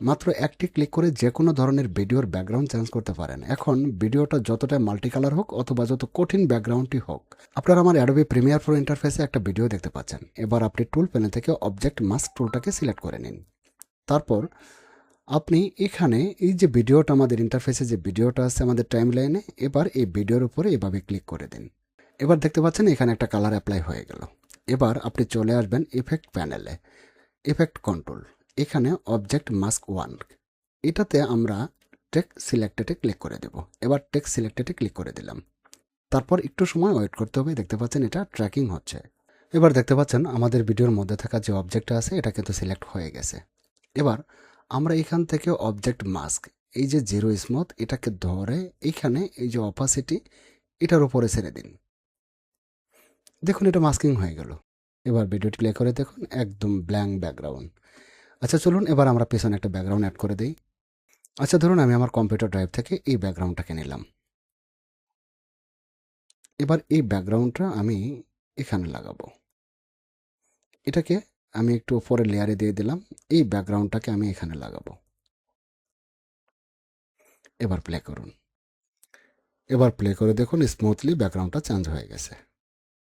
মাত্র একটি ক্লিক করে যে কোনো ধরনের ভিডিওর ব্যাকগ্রাউন্ড চেঞ্জ করতে পারেন। এখন ভিডিওটা যতটা মাল্টি কালার হোক অথবা যত কঠিন ব্যাকগ্রাউন্ডটি হোক, আপনারা আমার অ্যাডোবি প্রিমিয়ার প্রো ইন্টারফেসে একটা ভিডিও দেখতে পাচ্ছেন। এবার আপনি টুল প্যানেল থেকে অবজেক্ট মাস্ক টুলটাকে সিলেক্ট করে নিন। তারপর আপনি এখানে এই যে ভিডিওটা, আমাদের ইন্টারফেসে যে ভিডিওটা আছে আমাদের টাইম লাইনে, এবার এই ভিডিওর উপরে এভাবে ক্লিক করে দিন। এবার দেখতে পাচ্ছেন এখানে একটা কালার অ্যাপ্লাই হয়ে গেল। এবার আপনি চলে আসবেন ইফেক্ট প্যানেলে, ইফেক্ট কন্ট্রোল, এখানে অবজেক্ট মাস্ক ওয়ান, এটাতে আমরা টেক্সট সিলেক্টেডে ক্লিক করে দেব। এবার টেক্সট সিলেক্টেডে ক্লিক করে দিলাম। তারপর একটু সময় ওয়েট করতে হবে। দেখতে পাচ্ছেন এটা ট্র্যাকিং হচ্ছে। এবার দেখতে পাচ্ছেন আমাদের ভিডিওর মধ্যে থাকা যে অবজেক্টটা আছে এটা কিন্তু সিলেক্ট হয়ে গেছে। এবার আমরা এখান থেকে অবজেক্ট মাস্ক, এই যে জিরো স্মুথ, এটাকে ধরে এইখানে এই যে অপাসিটি, এটার উপরে ছেড়ে দিন। দেখুন এটা মাস্কিং হয়ে গেল। এবার ভিডিওটি প্লে করে দেখুন, একদম ব্ল্যাঙ্ক ব্যাকগ্রাউন্ড। আচ্ছা চলুন এবার আমরা পেছনে একটা ব্যাকগ্রাউন্ড অ্যাড করে দিই। আচ্ছা ধরুন আমি আমার কম্পিউটার ড্রাইভ থেকে এই ব্যাকগ্রাউন্ডটাকে নিলাম। এবার এই ব্যাকগ্রাউন্ডটা আমি এখানে লাগাবো। এটাকে আমি একটু উপরের লেয়ারে দিয়ে দিলাম। এই ব্যাকগ্রাউন্ডটাকে আমি এখানে লাগাবো। এবার প্লে করুন। এবার প্লে করে দেখুন স্মুথলি ব্যাকগ্রাউন্ডটা চেঞ্জ হয়ে গেছে।